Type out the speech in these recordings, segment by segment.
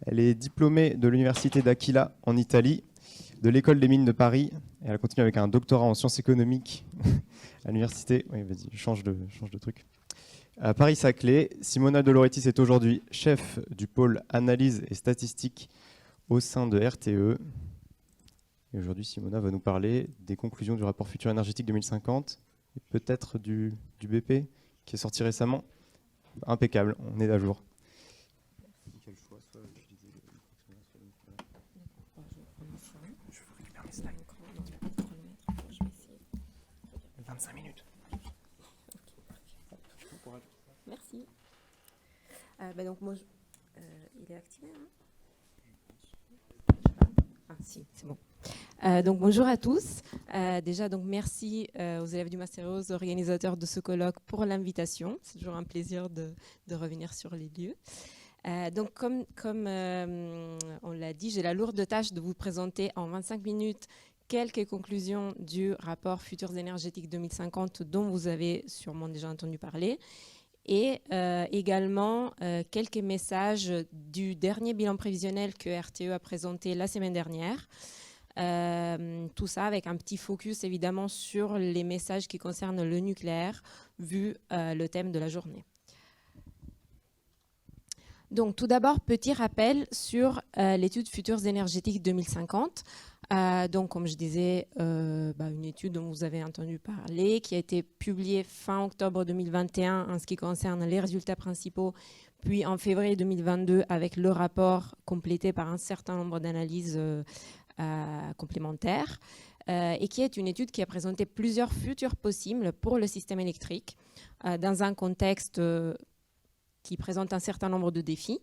Elle est diplômée de l'université d'Aquila en Italie, de l'école des mines de Paris. Et elle continue avec un doctorat en sciences économiques à l'université. Oui, vas-y, change de truc. À Paris-Saclay, Simona De Laurentiis est aujourd'hui chef du pôle analyse et statistique au sein de RTE. Et aujourd'hui, Simona va nous parler des conclusions du rapport Futur énergétique 2050 et peut-être du BP qui est sorti récemment. Impeccable, on est à jour. Quel choix, soit utiliser le 25 minutes. Merci. Donc moi, il est activé, hein? Ah si, c'est bon. Donc bonjour à tous. Déjà donc merci aux élèves du Master, aux organisateurs de ce colloque pour l'invitation. C'est toujours un plaisir de revenir sur les lieux. Donc comme on l'a dit, j'ai la lourde tâche de vous présenter en 25 minutes quelques conclusions du rapport Futurs énergétiques 2050 dont vous avez sûrement déjà entendu parler. Et également quelques messages du dernier bilan prévisionnel que RTE a présenté la semaine dernière. Tout ça avec un petit focus évidemment sur les messages qui concernent le nucléaire, vu le thème de la journée. Donc tout d'abord, petit rappel sur l'étude Futurs énergétiques 2050. Donc comme je disais, une étude dont vous avez entendu parler, qui a été publiée fin octobre 2021 en ce qui concerne les résultats principaux, puis en février 2022 avec le rapport complété par un certain nombre d'analyses complémentaires, et qui est une étude qui a présenté plusieurs futurs possibles pour le système électrique dans un contexte qui présente un certain nombre de défis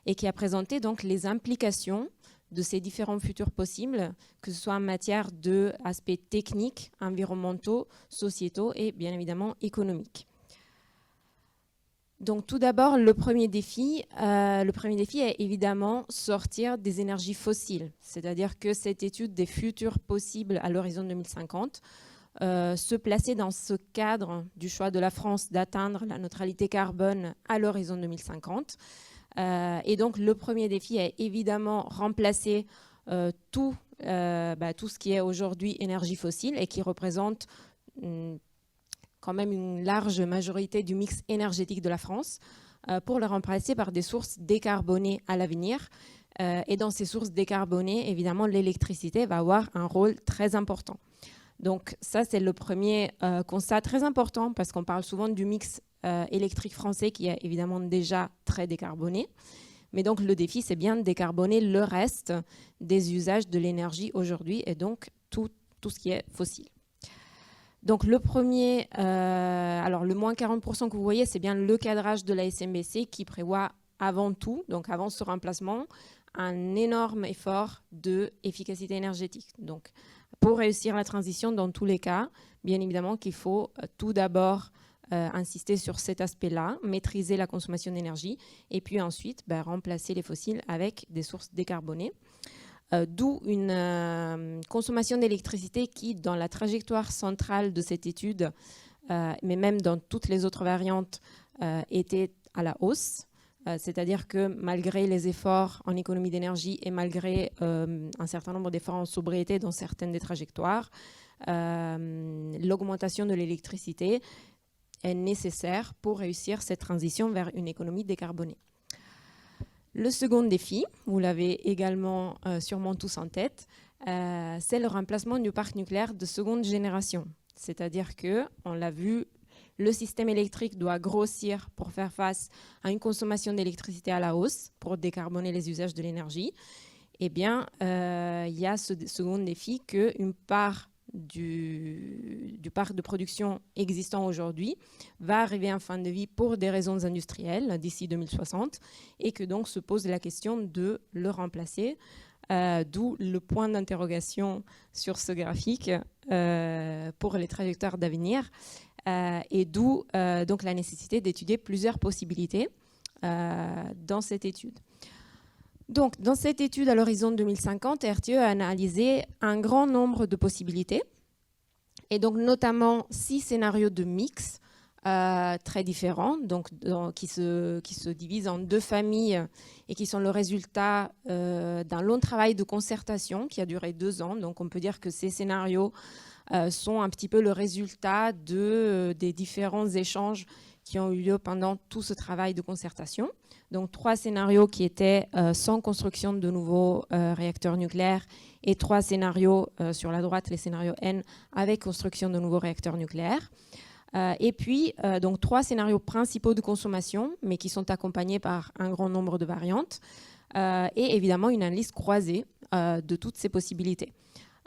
et qui a présenté donc les implications de ces différents futurs possibles, que ce soit en matière d'aspects techniques, environnementaux, sociétaux et bien évidemment économiques. Donc tout d'abord, le premier défi est évidemment sortir des énergies fossiles, c'est-à-dire que cette étude des futurs possibles à l'horizon 2050 se placer dans ce cadre du choix de la France d'atteindre la neutralité carbone à l'horizon 2050. Et donc le premier défi est évidemment remplacer tout ce qui est aujourd'hui énergie fossile et qui représente quand même une large majorité du mix énergétique de la France, pour le remplacer par des sources décarbonées à l'avenir. Et dans ces sources décarbonées, évidemment, l'électricité va avoir un rôle très important. Donc ça, c'est le premier constat très important, parce qu'on parle souvent du mix électrique français qui est évidemment déjà très décarboné. Mais donc le défi, c'est bien de décarboner le reste des usages de l'énergie aujourd'hui, et donc tout ce qui est fossile. Donc le premier, alors le moins 40% que vous voyez, c'est bien le cadrage de la SMBC qui prévoit avant tout, donc avant ce remplacement, un énorme effort d'efficacité énergétique. Donc pour réussir la transition, dans tous les cas, bien évidemment qu'il faut tout d'abord insister sur cet aspect-là, maîtriser la consommation d'énergie, et puis ensuite remplacer les fossiles avec des sources décarbonées. D'où une consommation d'électricité qui, dans la trajectoire centrale de cette étude, mais même dans toutes les autres variantes, était à la hausse. C'est-à-dire que malgré les efforts en économie d'énergie et malgré un certain nombre d'efforts en sobriété dans certaines des trajectoires, l'augmentation de l'électricité est nécessaire pour réussir cette transition vers une économie décarbonée. Le second défi, vous l'avez également sûrement tous en tête, c'est le remplacement du parc nucléaire de seconde génération. C'est-à-dire que, on l'a vu, le système électrique doit grossir pour faire face à une consommation d'électricité à la hausse, pour décarboner les usages de l'énergie. Eh bien, il y a ce second défi qu'une part du parc de production existant aujourd'hui va arriver en fin de vie pour des raisons industrielles d'ici 2060, et que donc se pose la question de le remplacer, d'où le point d'interrogation sur ce graphique pour les trajectoires d'avenir, et d'où donc la nécessité d'étudier plusieurs possibilités dans cette étude. Donc, dans cette étude à l'horizon 2050, RTE a analysé un grand nombre de possibilités, et donc notamment 6 scénarios de mix très différents, donc qui se divisent en 2 familles et qui sont le résultat d'un long travail de concertation qui a duré 2 ans. Donc on peut dire que ces scénarios sont un petit peu le résultat des différents échanges qui ont eu lieu pendant tout ce travail de concertation. Donc 3 scénarios qui étaient sans construction de nouveaux réacteurs nucléaires et 3 scénarios sur la droite, les scénarios N, avec construction de nouveaux réacteurs nucléaires. Et puis, donc 3 scénarios principaux de consommation, mais qui sont accompagnés par un grand nombre de variantes, et évidemment une analyse croisée de toutes ces possibilités.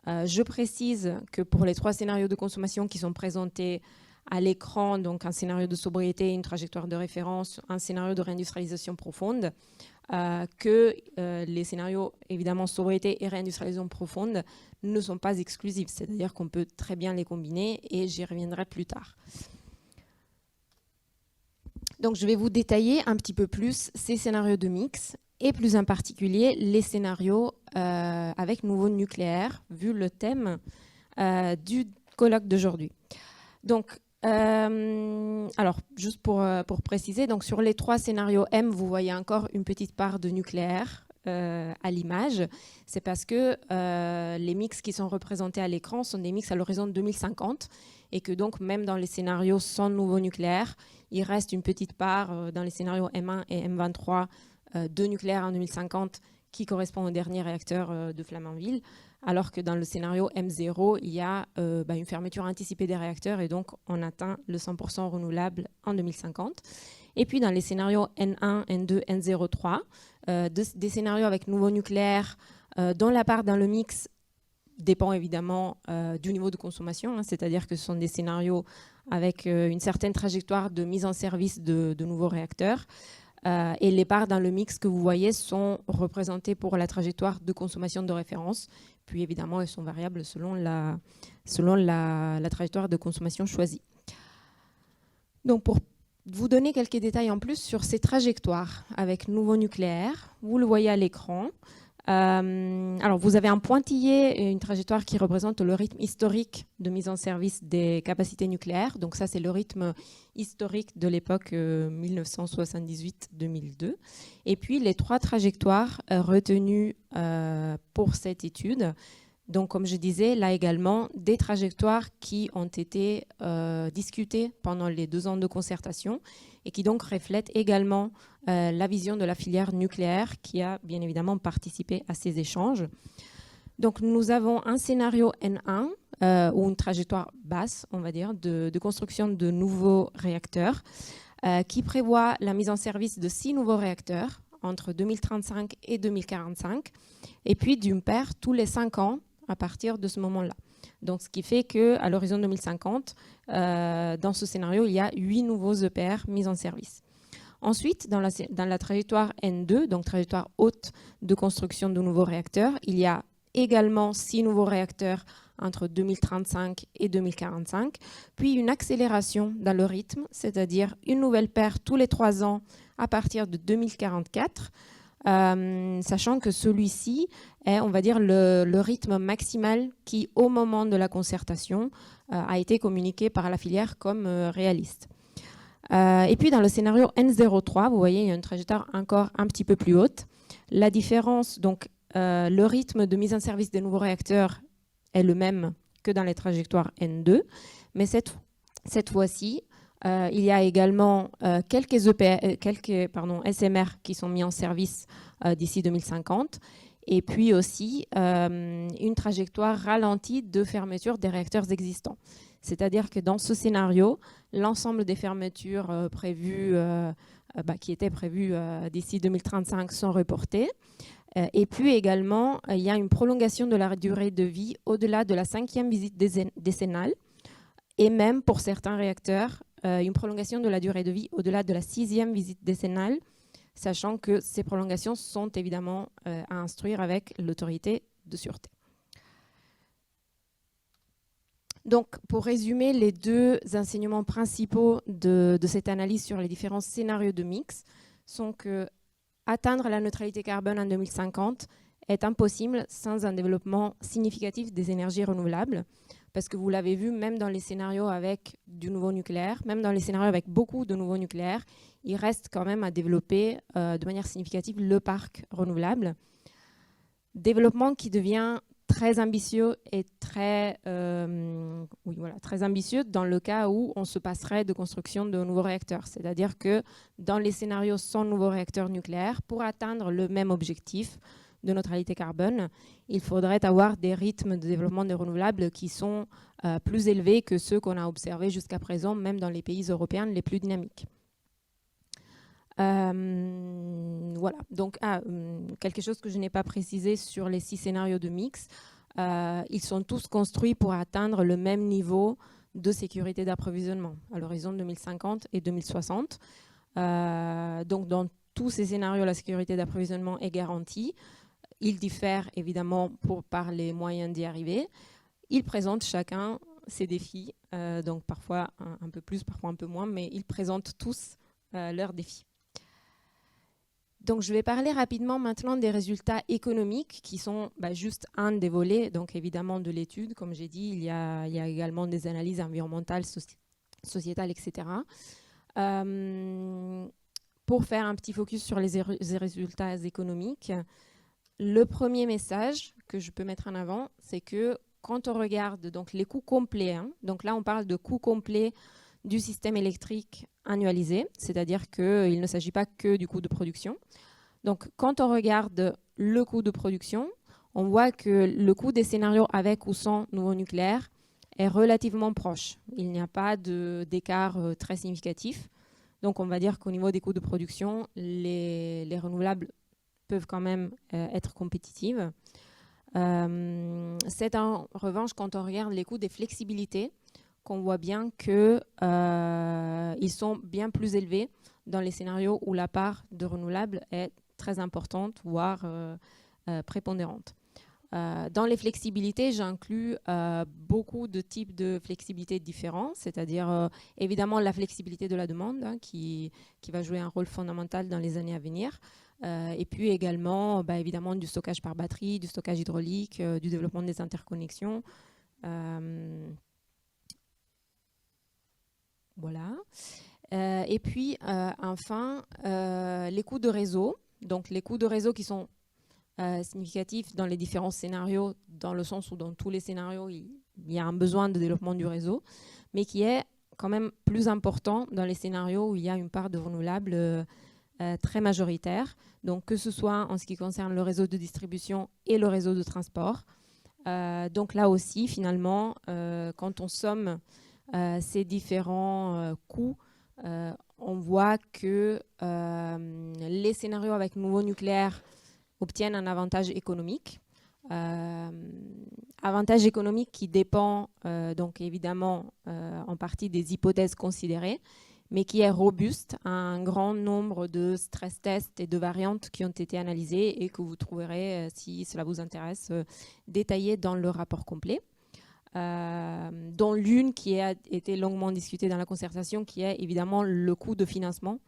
Je précise que pour les 3 scénarios de consommation qui sont présentés à l'écran, donc un scénario de sobriété, une trajectoire de référence, un scénario de réindustrialisation profonde, que les scénarios, évidemment, sobriété et réindustrialisation profonde ne sont pas exclusifs, c'est-à-dire qu'on peut très bien les combiner et j'y reviendrai plus tard. Donc je vais vous détailler un petit peu plus ces scénarios de mix et plus en particulier les scénarios avec nouveau nucléaire, vu le thème du colloque d'aujourd'hui. Donc, alors, juste pour préciser, donc sur les 3 scénarios M, vous voyez encore une petite part de nucléaire à l'image. C'est parce que les mix qui sont représentés à l'écran sont des mix à l'horizon 2050 et que donc même dans les scénarios sans nouveau nucléaire, il reste une petite part dans les scénarios M1 et M23 de nucléaire en 2050 qui correspond au dernier réacteur de Flamanville, alors que dans le scénario M0, il y a une fermeture anticipée des réacteurs et donc on atteint le 100% renouvelable en 2050. Et puis dans les scénarios N1, N2, N03, des scénarios avec nouveau nucléaire dont la part dans le mix dépend évidemment du niveau de consommation, hein, c'est-à-dire que ce sont des scénarios avec une certaine trajectoire de mise en service de nouveaux réacteurs. Et les parts dans le mix que vous voyez sont représentées pour la trajectoire de consommation de référence. Puis évidemment, elles sont variables selon la trajectoire de consommation choisie. Donc pour vous donner quelques détails en plus sur ces trajectoires avec nouveau nucléaire, vous le voyez à l'écran. Alors vous avez un pointillé et une trajectoire qui représente le rythme historique de mise en service des capacités nucléaires. Donc ça, c'est le rythme historique de l'époque 1978-2002. Et puis les 3 trajectoires retenues pour cette étude. Donc comme je disais, là également, des trajectoires qui ont été discutées pendant les 2 ans de concertation et qui donc reflètent également la vision de la filière nucléaire qui a bien évidemment participé à ces échanges. Donc nous avons un scénario N1 ou une trajectoire basse, on va dire, de construction de nouveaux réacteurs qui prévoit la mise en service de 6 nouveaux réacteurs entre 2035 et 2045 et puis d'une paire tous les 5 ans à partir de ce moment-là. Donc, ce qui fait qu'à l'horizon 2050, dans ce scénario, il y a 8 nouveaux EPR mis en service. Ensuite, dans la trajectoire N2, donc trajectoire haute de construction de nouveaux réacteurs, il y a également 6 nouveaux réacteurs entre 2035 et 2045, puis une accélération dans le rythme, c'est-à-dire une nouvelle paire tous les 3 ans à partir de 2044, sachant que celui-ci est, on va dire, le rythme maximal qui, au moment de la concertation, a été communiqué par la filière comme réaliste. Et puis, dans le scénario N03, vous voyez, il y a une trajectoire encore un petit peu plus haute. La différence, donc, le rythme de mise en service des nouveaux réacteurs est le même que dans les trajectoires N2, mais cette fois-ci, il y a également quelques SMR qui sont mis en service d'ici 2050 et puis aussi une trajectoire ralentie de fermeture des réacteurs existants. C'est-à-dire que dans ce scénario, l'ensemble des fermetures qui étaient prévues d'ici 2035 sont reportées. Et puis également, il y a une prolongation de la durée de vie au-delà de la 5e visite décennale et même pour certains réacteurs, une prolongation de la durée de vie au-delà de la 6e visite décennale, sachant que ces prolongations sont évidemment à instruire avec l'autorité de sûreté. Donc, pour résumer, les 2 enseignements principaux de cette analyse sur les différents scénarios de mix sont que atteindre la neutralité carbone en 2050 est impossible sans un développement significatif des énergies renouvelables, parce que vous l'avez vu, même dans les scénarios avec du nouveau nucléaire, même dans les scénarios avec beaucoup de nouveaux nucléaires, il reste quand même à développer de manière significative le parc renouvelable. Développement qui devient très ambitieux et très ambitieux dans le cas où on se passerait de construction de nouveaux réacteurs. C'est-à-dire que dans les scénarios sans nouveaux réacteurs nucléaires, pour atteindre le même objectif de neutralité carbone, il faudrait avoir des rythmes de développement des renouvelables qui sont plus élevés que ceux qu'on a observés jusqu'à présent, même dans les pays européens les plus dynamiques. Voilà, donc quelque chose que je n'ai pas précisé sur les 6 scénarios de mix, ils sont tous construits pour atteindre le même niveau de sécurité d'approvisionnement à l'horizon 2050 et 2060. Donc dans tous ces scénarios, la sécurité d'approvisionnement est garantie. Ils diffèrent évidemment par les moyens d'y arriver. Ils présentent chacun ses défis, donc parfois un peu plus, parfois un peu moins, mais ils présentent tous leurs défis. Donc, je vais parler rapidement maintenant des résultats économiques qui sont juste un des volets, donc évidemment de l'étude. Comme j'ai dit, il y a également des analyses environnementales, sociétales, etc. Pour faire un petit focus sur les résultats économiques, le premier message que je peux mettre en avant, c'est que quand on regarde donc, les coûts complets, donc là on parle de coûts complets du système électrique annualisé, c'est-à-dire qu'il ne s'agit pas que du coût de production. Donc, quand on regarde le coût de production, on voit que le coût des scénarios avec ou sans nouveau nucléaire est relativement proche. Il n'y a pas d'écart très significatif. Donc, on va dire qu'au niveau des coûts de production, les renouvelables peuvent quand même être compétitives. C'est en revanche, quand on regarde les coûts des flexibilités, qu'on voit bien qu'ils sont bien plus élevés dans les scénarios où la part de renouvelables est très importante, voire prépondérante. Dans les flexibilités, j'inclus beaucoup de types de flexibilités différents, c'est-à-dire évidemment la flexibilité de la demande qui va jouer un rôle fondamental dans les années à venir, et puis également évidemment du stockage par batterie, du stockage hydraulique, du développement des interconnexions. Voilà. Et puis, enfin, les coûts de réseau. Donc, les coûts de réseau qui sont significatifs dans les différents scénarios, dans le sens où dans tous les scénarios, il y a un besoin de développement du réseau, mais qui est quand même plus important dans les scénarios où il y a une part de renouvelables très majoritaire. Donc, que ce soit en ce qui concerne le réseau de distribution et le réseau de transport. Donc, là aussi, finalement, quand on somme ces différents coûts, on voit que les scénarios avec nouveau nucléaire obtiennent un avantage économique. Avantage économique qui dépend donc évidemment en partie des hypothèses considérées, mais qui est robuste à un grand nombre de stress tests et de variantes qui ont été analysées et que vous trouverez, si cela vous intéresse, détaillées dans le rapport complet. Dont l'une qui a été longuement discutée dans la concertation, qui est évidemment le coût de financement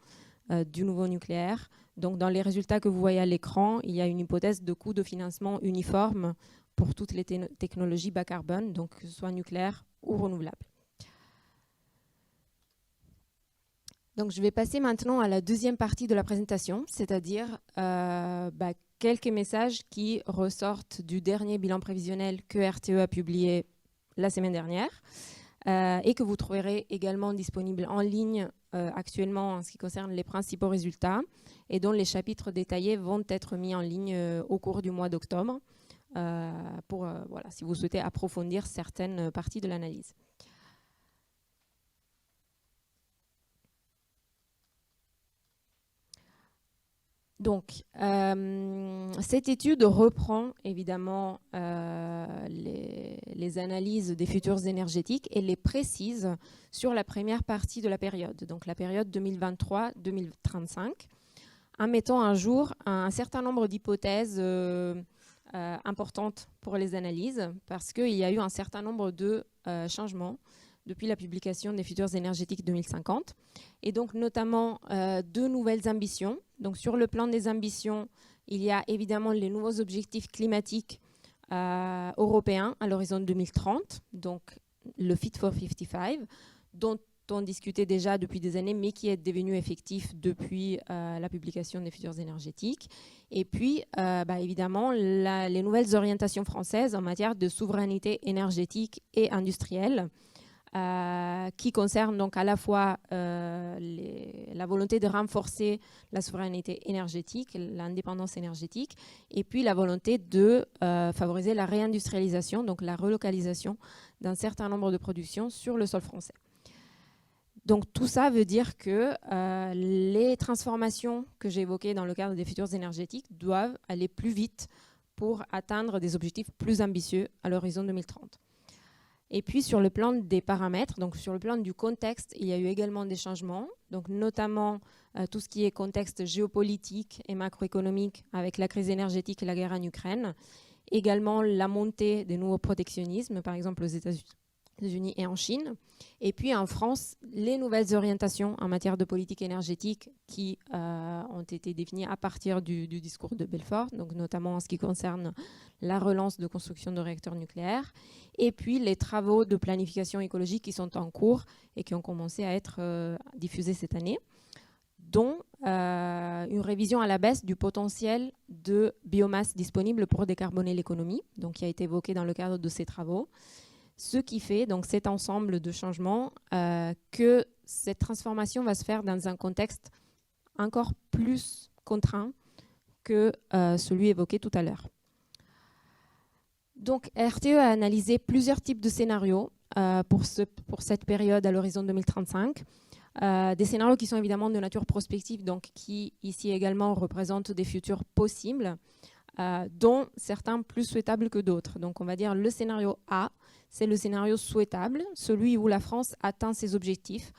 du nouveau nucléaire. Donc, dans les résultats que vous voyez à l'écran, il y a une hypothèse de coût de financement uniforme pour toutes les technologies bas carbone, donc que ce soit nucléaire ou renouvelable. Donc, je vais passer maintenant à la deuxième partie de la présentation, c'est-à-dire quelques messages qui ressortent du dernier bilan prévisionnel que RTE a publié la semaine dernière et que vous trouverez également disponible en ligne actuellement en ce qui concerne les principaux résultats et dont les chapitres détaillés vont être mis en ligne au cours du mois d'octobre pour si vous souhaitez approfondir certaines parties de l'analyse. Donc, cette étude reprend évidemment les analyses des futurs énergétiques et les précise sur la première partie de la période, donc la période 2023-2035, en mettant à jour un certain nombre d'hypothèses importantes pour les analyses, parce qu'il y a eu un certain nombre de changements depuis la publication des futurs énergétiques 2050, et donc notamment deux nouvelles ambitions. Donc sur le plan des ambitions, il y a évidemment les nouveaux objectifs climatiques européen à l'horizon 2030, donc le Fit for 55, dont on discutait déjà depuis des années, mais qui est devenu effectif depuis la publication des futurs énergétiques. Et puis, évidemment, les nouvelles orientations françaises en matière de souveraineté énergétique et industrielle, qui concernent donc à la fois la volonté de renforcer la souveraineté énergétique, l'indépendance énergétique, et puis la volonté de favoriser la réindustrialisation, donc la relocalisation d'un certain nombre de productions sur le sol français. Donc tout ça veut dire que les transformations que j'ai évoquées dans le cadre des futurs énergétiques doivent aller plus vite pour atteindre des objectifs plus ambitieux à l'horizon 2030. Et puis sur le plan des paramètres, donc sur le plan du contexte, il y a eu également des changements, donc notamment tout ce qui est contexte géopolitique et macroéconomique avec la crise énergétique et la guerre en Ukraine, également la montée des nouveaux protectionnismes, par exemple aux États-Unis et en Chine. Et puis en France, les nouvelles orientations en matière de politique énergétique qui ont été définies à partir du discours de Belfort, donc notamment en ce qui concerne la relance de construction de réacteurs nucléaires, et puis les travaux de planification écologique qui sont en cours et qui ont commencé à être diffusés cette année, dont une révision à la baisse du potentiel de biomasse disponible pour décarboner l'économie, donc qui a été évoqué dans le cadre de ces travaux. Ce qui fait, donc cet ensemble de changements, que cette transformation va se faire dans un contexte encore plus contraint que celui évoqué tout à l'heure. Donc RTE a analysé plusieurs types de scénarios pour cette période à l'horizon 2035. Des scénarios qui sont évidemment de nature prospective, donc qui ici également représentent des futurs possibles, dont certains plus souhaitables que d'autres. Donc on va dire le scénario A, c'est le scénario souhaitable, celui où la France atteint ses objectifs,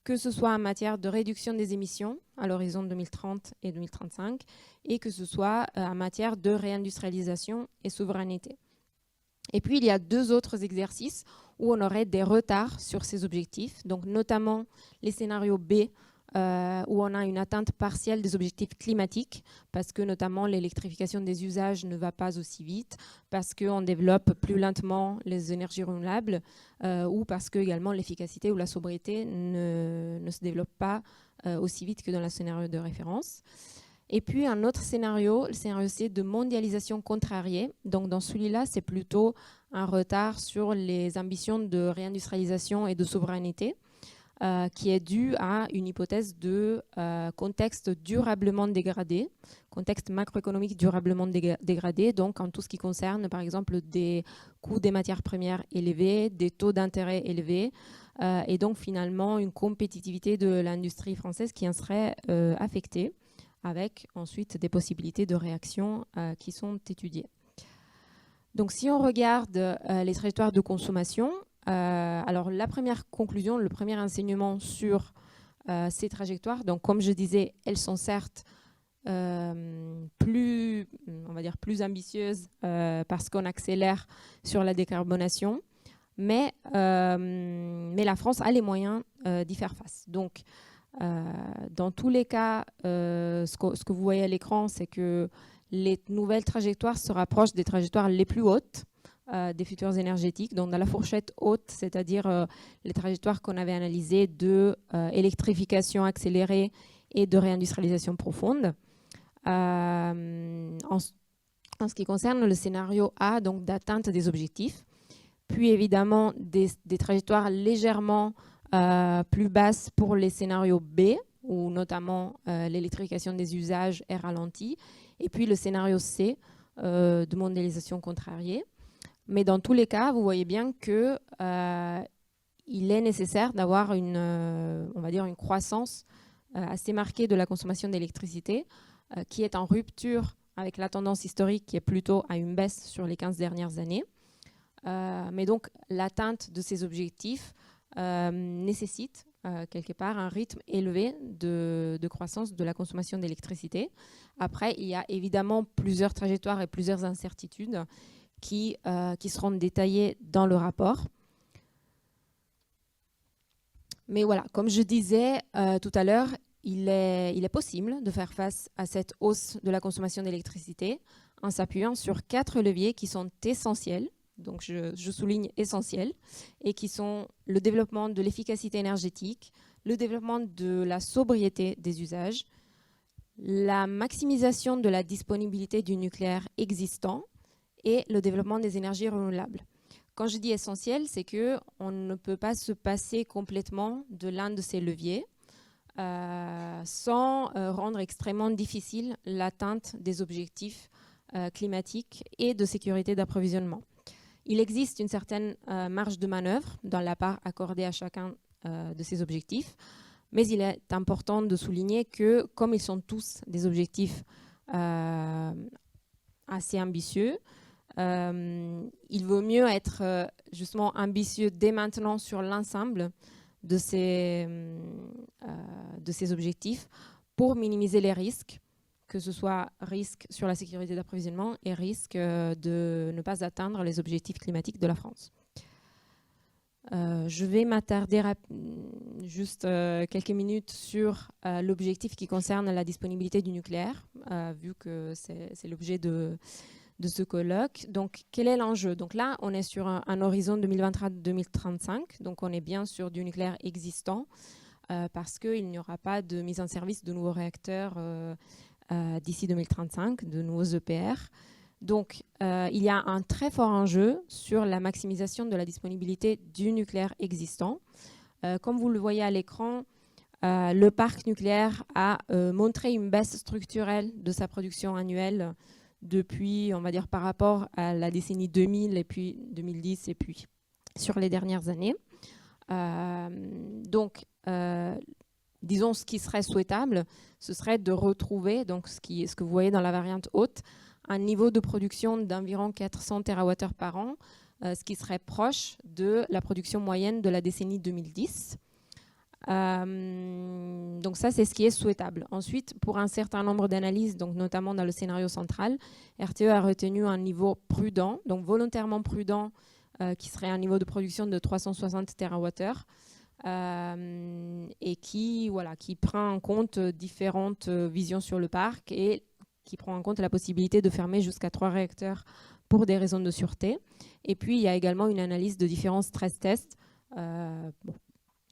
que ce soit en matière de réduction des émissions à l'horizon 2030 et 2035, et que ce soit en matière de réindustrialisation et souveraineté. Et puis il y a deux autres exercices où on aurait des retards sur ces objectifs, donc notamment les scénarios B, où on a une atteinte partielle des objectifs climatiques, parce que notamment l'électrification des usages ne va pas aussi vite, parce qu'on développe plus lentement les énergies renouvelables, ou parce que également l'efficacité ou la sobriété ne se développe pas aussi vite que dans le scénario de référence. Et puis un autre scénario, le scénario C de mondialisation contrariée. Donc dans celui-là, c'est plutôt un retard sur les ambitions de réindustrialisation et de souveraineté, qui est dû à une hypothèse de contexte durablement dégradé, contexte macroéconomique durablement dégradé, donc en tout ce qui concerne par exemple des coûts des matières premières élevés, des taux d'intérêt élevés, et donc finalement une compétitivité de l'industrie française qui en serait affectée, avec ensuite des possibilités de réaction qui sont étudiées. Donc si on regarde les trajectoires de consommation, alors la première conclusion, le premier enseignement sur ces trajectoires, donc comme je disais, elles sont certes plus ambitieuses parce qu'on accélère sur la décarbonation, mais la France a les moyens d'y faire face. Donc dans tous les cas, ce que vous voyez à l'écran, c'est que les nouvelles trajectoires se rapprochent des trajectoires les plus hautes des futurs énergétiques, donc dans la fourchette haute, c'est-à-dire les trajectoires qu'on avait analysées de électrification accélérée et de réindustrialisation profonde. En ce qui concerne le scénario A, donc d'atteinte des objectifs, puis évidemment des trajectoires légèrement plus basses pour les scénarios B, où notamment l'électrification des usages est ralentie, et puis le scénario C de mondialisation contrariée. Mais dans tous les cas, vous voyez bien qu'il est nécessaire d'avoir une croissance assez marquée de la consommation d'électricité qui est en rupture avec la tendance historique qui est plutôt à une baisse sur les 15 dernières années. Mais donc l'atteinte de ces objectifs nécessite quelque part un rythme élevé de croissance de la consommation d'électricité. Après, il y a évidemment plusieurs trajectoires et plusieurs incertitudes qui seront détaillées dans le rapport. Mais voilà, comme je disais tout à l'heure, il est possible de faire face à cette hausse de la consommation d'électricité en s'appuyant sur 4 leviers qui sont essentiels, donc je souligne essentiels, et qui sont le développement de l'efficacité énergétique, le développement de la sobriété des usages, la maximisation de la disponibilité du nucléaire existant et le développement des énergies renouvelables. Quand je dis essentiel, c'est qu'on ne peut pas se passer complètement de l'un de ces leviers sans rendre extrêmement difficile l'atteinte des objectifs climatiques et de sécurité d'approvisionnement. Il existe une certaine marge de manœuvre dans la part accordée à chacun de ces objectifs, mais il est important de souligner que, comme ils sont tous des objectifs assez ambitieux, il vaut mieux être justement ambitieux dès maintenant sur l'ensemble de ces objectifs pour minimiser les risques, que ce soit risque sur la sécurité d'approvisionnement et risque de ne pas atteindre les objectifs climatiques de la France. Je vais m'attarder juste quelques minutes sur l'objectif qui concerne la disponibilité du nucléaire, vu que c'est l'objet de ce colloque. Donc, quel est l'enjeu? Donc là, on est sur un horizon 2023-2035, donc on est bien sur du nucléaire existant, parce qu'il n'y aura pas de mise en service de nouveaux réacteurs d'ici 2035, de nouveaux EPR. Donc, il y a un très fort enjeu sur la maximisation de la disponibilité du nucléaire existant. Comme vous le voyez à l'écran, le parc nucléaire a montré une baisse structurelle de sa production annuelle depuis, on va dire, par rapport à la décennie 2000 et puis 2010 et puis sur les dernières années. Donc, disons, ce qui serait souhaitable, ce serait de retrouver, donc ce que vous voyez dans la variante haute, un niveau de production d'environ 400 TWh par an, ce qui serait proche de la production moyenne de la décennie 2010. Donc ça, c'est ce qui est souhaitable. Ensuite, pour un certain nombre d'analyses, donc notamment dans le scénario central, RTE a retenu un niveau prudent, donc volontairement prudent, qui serait un niveau de production de 360 TWh, et qui prend en compte différentes visions sur le parc et qui prend en compte la possibilité de fermer jusqu'à 3 réacteurs pour des raisons de sûreté. Et puis, il y a également une analyse de différents stress tests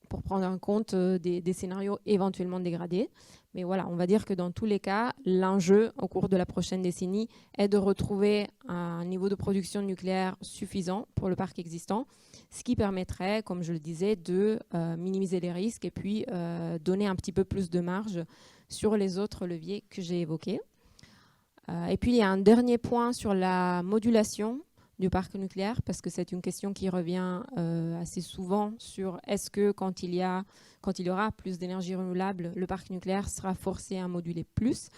pour prendre en compte des scénarios éventuellement dégradés. Mais voilà, on va dire que dans tous les cas, l'enjeu au cours de la prochaine décennie est de retrouver un niveau de production nucléaire suffisant pour le parc existant, ce qui permettrait, comme je le disais, de minimiser les risques et puis donner un petit peu plus de marge sur les autres leviers que j'ai évoqués. Et puis, il y a un dernier point sur la modulation du parc nucléaire, parce que c'est une question qui revient assez souvent sur est-ce que quand il y aura plus d'énergie renouvelable, le parc nucléaire sera forcé à moduler plus.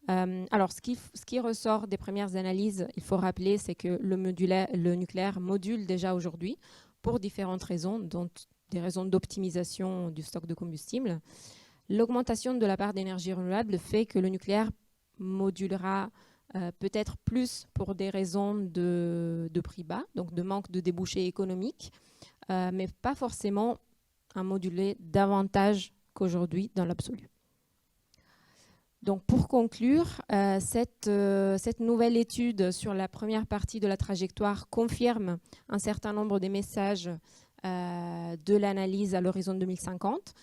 Alors, ce qui ressort des premières analyses, il faut rappeler, c'est que le nucléaire module déjà aujourd'hui pour différentes raisons, dont des raisons d'optimisation du stock de combustible. L'augmentation de la part d'énergie renouvelable fait que le nucléaire modulera peut-être plus pour des raisons de prix bas, donc de manque de débouchés économiques, mais pas forcément à moduler davantage qu'aujourd'hui dans l'absolu. Donc pour conclure, cette nouvelle étude sur la première partie de la trajectoire confirme un certain nombre des messages de l'analyse à l'horizon 2050,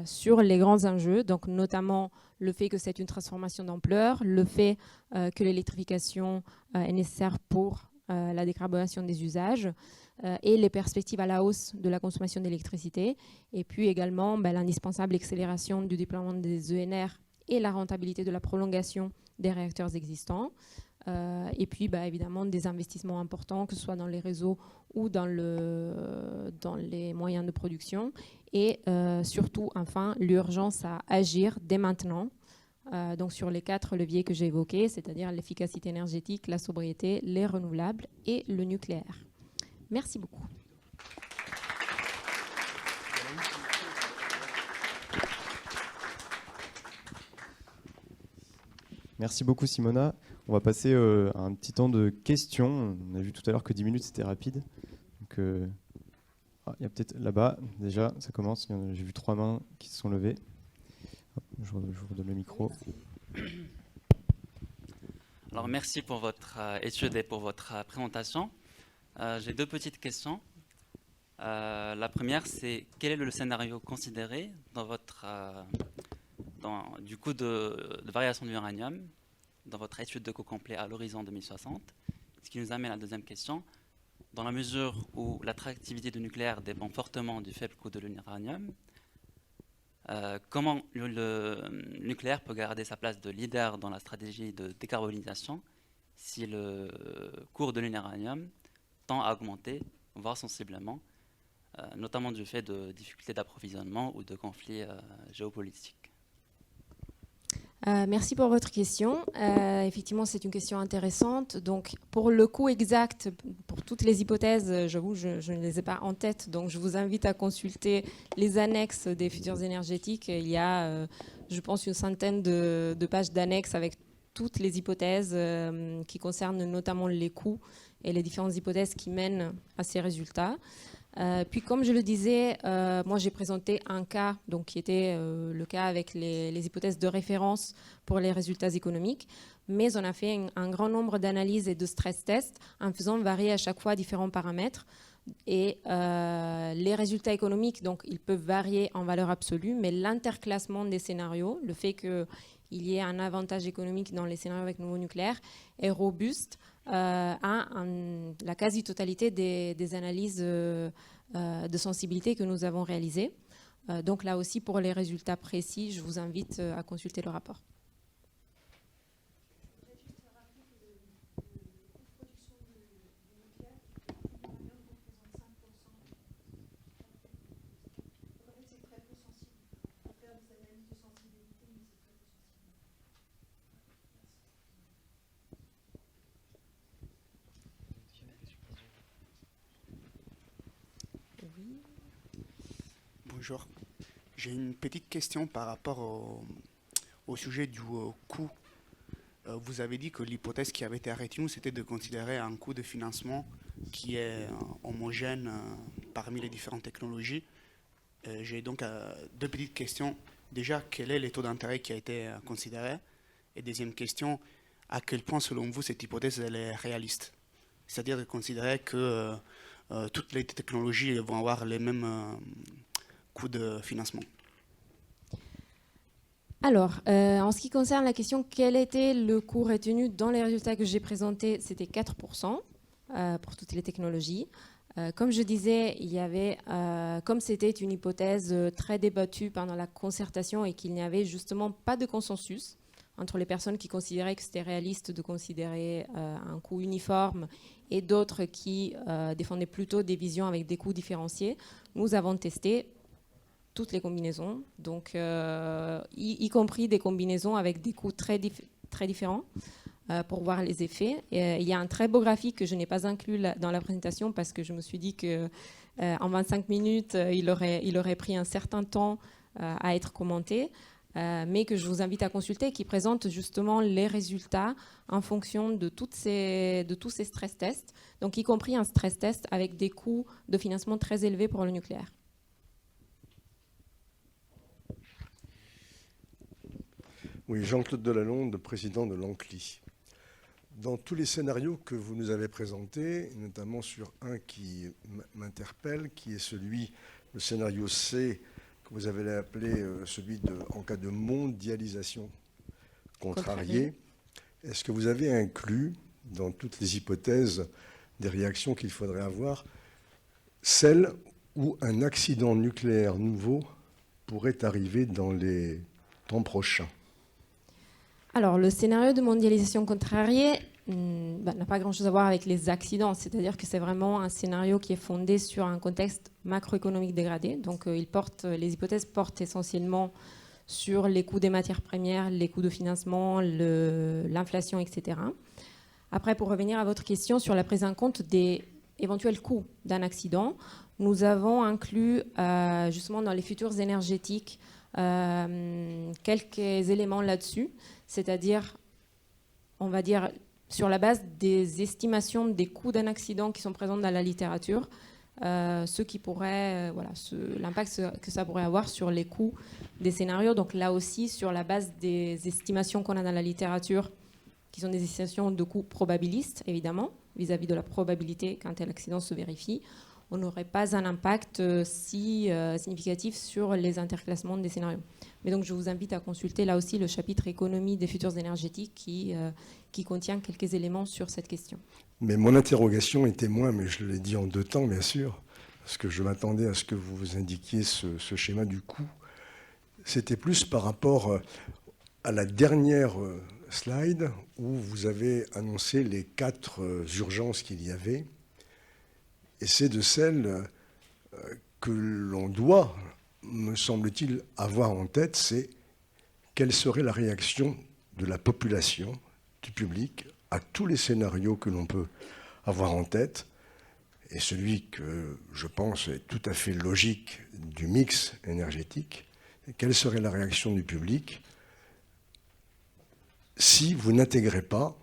sur les grands enjeux, donc notamment le fait que c'est une transformation d'ampleur, le fait que l'électrification est nécessaire pour la décarbonation des usages et les perspectives à la hausse de la consommation d'électricité, et puis également l'indispensable accélération du déploiement des ENR et la rentabilité de la prolongation des réacteurs existants. Et puis évidemment des investissements importants, que ce soit dans les réseaux ou dans les moyens de production. Et surtout, enfin, l'urgence à agir dès maintenant, donc sur les 4 leviers que j'ai évoqués, c'est-à-dire l'efficacité énergétique, la sobriété, les renouvelables et le nucléaire. Merci beaucoup. Merci beaucoup Simona. On va passer à un petit temps de questions. On a vu tout à l'heure que 10 minutes c'était rapide. Donc, il y a peut-être là-bas, déjà, ça commence. J'ai vu 3 mains qui se sont levées. Hop, je vous redonne le micro. Alors, merci pour votre étude et pour votre présentation. J'ai deux petites questions. La première, c'est quel est le scénario considéré dans votre, du coût de variation de l'uranium dans votre étude de coût complet à l'horizon 2060? Ce qui nous amène à la deuxième question. Dans la mesure où l'attractivité du nucléaire dépend fortement du faible coût de l'uranium, comment le nucléaire peut garder sa place de leader dans la stratégie de décarbonisation si le cours de l'uranium tend à augmenter, voire sensiblement, notamment du fait de difficultés d'approvisionnement ou de conflits géopolitiques? Merci pour votre question. Effectivement, c'est une question intéressante. Donc, pour le coût exact, pour toutes les hypothèses, j'avoue, je ne les ai pas en tête. Donc, je vous invite à consulter les annexes des futurs énergétiques. Il y a, je pense, une centaine de pages d'annexes avec toutes les hypothèses qui concernent notamment les coûts et les différentes hypothèses qui mènent à ces résultats. Puis comme je le disais, moi j'ai présenté un cas donc, qui était le cas avec les hypothèses de référence pour les résultats économiques, mais on a fait un grand nombre d'analyses et de stress tests en faisant varier à chaque fois différents paramètres. Et les résultats économiques, donc, ils peuvent varier en valeur absolue, mais l'interclassement des scénarios, le fait qu'il y ait un avantage économique dans les scénarios avec nouveau nucléaire, est robuste à la quasi-totalité des analyses de sensibilité que nous avons réalisées. Donc là aussi, pour les résultats précis, je vous invite à consulter le rapport. Bonjour. J'ai une petite question par rapport au sujet du coût. Vous avez dit que l'hypothèse qui avait été arrêtée, c'était de considérer un coût de financement qui est homogène parmi les différentes technologies. J'ai donc deux petites questions. Déjà, quel est le taux d'intérêt qui a été considéré? Et deuxième question, à quel point, selon vous, cette hypothèse elle est réaliste? C'est-à-dire de considérer que toutes les technologies vont avoir les mêmes coûts de financement. Alors, en ce qui concerne la question, quel était le coût retenu dans les résultats que j'ai présentés? C'était 4% pour toutes les technologies. Comme je disais, il y avait, comme c'était une hypothèse très débattue pendant la concertation et qu'il n'y avait justement pas de consensus entre les personnes qui considéraient que c'était réaliste de considérer un coût uniforme et d'autres qui défendaient plutôt des visions avec des coûts différenciés, nous avons testé toutes les combinaisons, donc y compris des combinaisons avec des coûts très différents pour voir les effets. Et il y a un très beau graphique que je n'ai pas inclus dans la présentation parce que je me suis dit qu'en 25 minutes, il aurait pris un certain temps à être commenté, mais que je vous invite à consulter, qui présente justement les résultats en fonction de tous ces stress tests, donc y compris un stress test avec des coûts de financement très élevés pour le nucléaire. Oui, Jean-Claude Delalonde, président de l'ANCLI. Dans tous les scénarios que vous nous avez présentés, notamment sur un qui m'interpelle, qui est le scénario C, que vous avez appelé celui en cas de mondialisation contrariée, est-ce que vous avez inclus, dans toutes les hypothèses des réactions qu'il faudrait avoir, celle où un accident nucléaire nouveau pourrait arriver dans les temps prochains? Alors, le scénario de mondialisation contrariée n'a pas grand-chose à voir avec les accidents, c'est-à-dire que c'est vraiment un scénario qui est fondé sur un contexte macroéconomique dégradé. Donc, les hypothèses portent essentiellement sur les coûts des matières premières, les coûts de financement, l'inflation, etc. Après, pour revenir à votre question sur la prise en compte des éventuels coûts d'un accident, nous avons inclus justement dans les futurs énergétiques quelques éléments là-dessus, c'est-à-dire, on va dire, sur la base des estimations des coûts d'un accident qui sont présents dans la littérature, ce qui pourrait, l'impact que ça pourrait avoir sur les coûts des scénarios. Donc là aussi, sur la base des estimations qu'on a dans la littérature qui sont des estimations de coûts probabilistes, évidemment, vis-à-vis de la probabilité qu'un tel accident se vérifie. On n'aurait pas un impact si significatif sur les interclassements des scénarios. Mais donc je vous invite à consulter là aussi le chapitre économie des futurs énergétiques qui contient quelques éléments sur cette question. Mais mon interrogation était moins, mais je l'ai dit en 2 temps bien sûr, parce que je m'attendais à ce que vous indiquiez ce schéma du coût. C'était plus par rapport à la dernière slide où vous avez annoncé les 4 urgences qu'il y avait. Et c'est de celles que l'on doit, me semble-t-il, avoir en tête, c'est quelle serait la réaction de la population, du public, à tous les scénarios que l'on peut avoir en tête. Et celui que je pense est tout à fait logique du mix énergétique, quelle serait la réaction du public si vous n'intégrez pas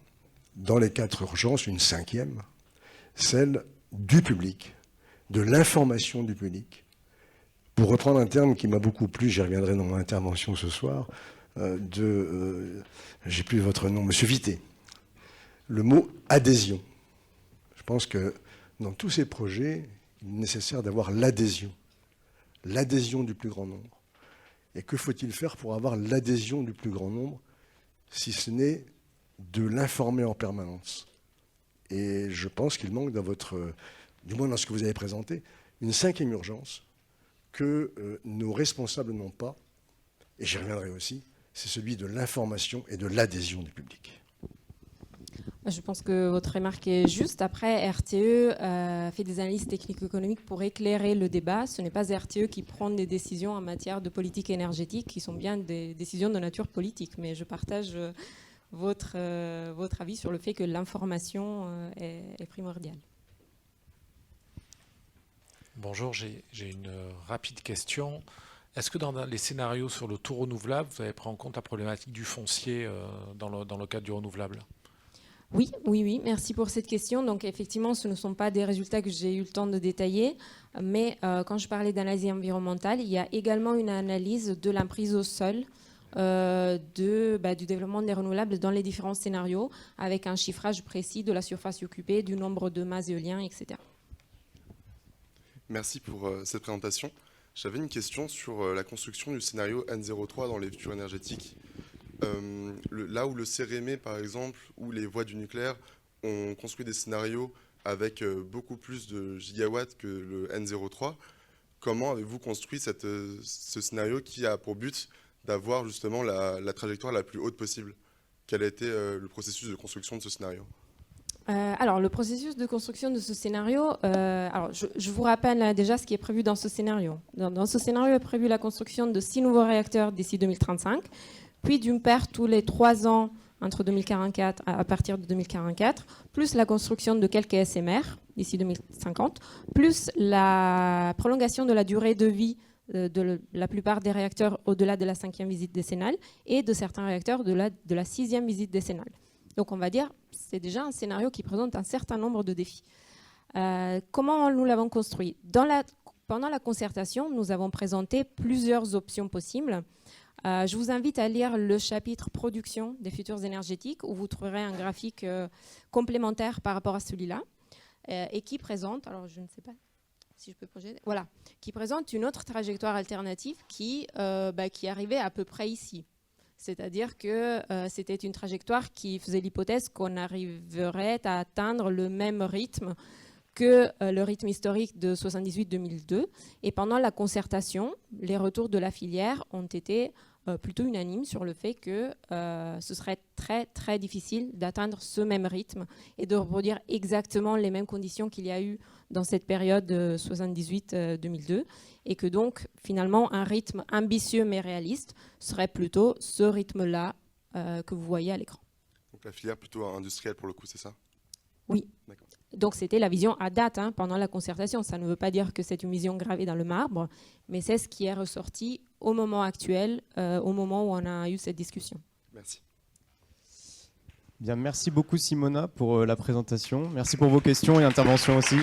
dans les 4 urgences une 5e, celle du public, de l'information du public. Pour reprendre un terme qui m'a beaucoup plu, j'y reviendrai dans mon intervention ce soir, j'ai plus votre nom, Monsieur Vité, le mot adhésion. Je pense que dans tous ces projets, il est nécessaire d'avoir l'adhésion du plus grand nombre. Et que faut-il faire pour avoir l'adhésion du plus grand nombre, si ce n'est de l'informer en permanence? Et je pense qu'il manque dans du moins dans ce que vous avez présenté, une 5e urgence que nos responsables n'ont pas, et j'y reviendrai aussi, c'est celui de l'information et de l'adhésion du public. Je pense que votre remarque est juste. Après, RTE fait des analyses technico-économiques pour éclairer le débat. Ce n'est pas RTE qui prend des décisions en matière de politique énergétique, qui sont bien des décisions de nature politique. Mais je partage votre avis sur le fait que l'information est primordiale. Bonjour, j'ai une rapide question. Est-ce que dans les scénarios sur le tout renouvelable, vous avez pris en compte la problématique du foncier dans le cadre du renouvelable ? Oui, merci pour cette question. Donc effectivement, ce ne sont pas des résultats que j'ai eu le temps de détailler, mais quand je parlais d'analyse environnementale, il y a également une analyse de l'emprise au sol, du développement des renouvelables dans les différents scénarios, avec un chiffrage précis de la surface occupée, du nombre de mâts éoliens, etc. Merci pour cette présentation. J'avais une question sur la construction du scénario N03 dans les futurs énergétiques. Là où le CEREME, par exemple, ou les voies du nucléaire ont construit des scénarios avec beaucoup plus de gigawatts que le N03, comment avez-vous construit ce scénario qui a pour but d'avoir justement la trajectoire la plus haute possible? Quel a été le processus de construction de ce scénario? Alors, le processus de construction de ce scénario, je vous rappelle déjà ce qui est prévu dans ce scénario. Dans ce scénario est prévu la construction de 6 nouveaux réacteurs d'ici 2035, puis d'une paire tous les 3 ans entre 2044 à partir de 2044, plus la construction de quelques SMR d'ici 2050, plus la prolongation de la durée de vie de la plupart des réacteurs au-delà de la 5e visite décennale et de certains réacteurs de la 6e visite décennale. Donc on va dire, c'est déjà un scénario qui présente un certain nombre de défis. Comment nous l'avons construit? Pendant la concertation, nous avons présenté plusieurs options possibles. Je vous invite à lire le chapitre production des futurs énergétiques où vous trouverez un graphique complémentaire par rapport à celui-là et qui présente, alors je ne sais pas si je peux projeter, voilà, qui présente une autre trajectoire alternative qui arrivait à peu près ici. C'est-à-dire que c'était une trajectoire qui faisait l'hypothèse qu'on arriverait à atteindre le même rythme que le rythme historique de 78-2002. Et pendant la concertation, les retours de la filière ont été plutôt unanimes sur le fait que ce serait très, très difficile d'atteindre ce même rythme et de reproduire exactement les mêmes conditions qu'il y a eu dans cette période 78-2002. Et que donc, finalement, un rythme ambitieux mais réaliste serait plutôt ce rythme-là que vous voyez à l'écran. Donc la filière plutôt industrielle pour le coup, c'est ça? Oui. Donc c'était la vision à date pendant la concertation. Ça ne veut pas dire que c'est une vision gravée dans le marbre, mais c'est ce qui est ressorti au moment actuel, au moment où on a eu cette discussion. Merci. Bien, merci beaucoup Simona pour la présentation. Merci pour vos questions et interventions aussi.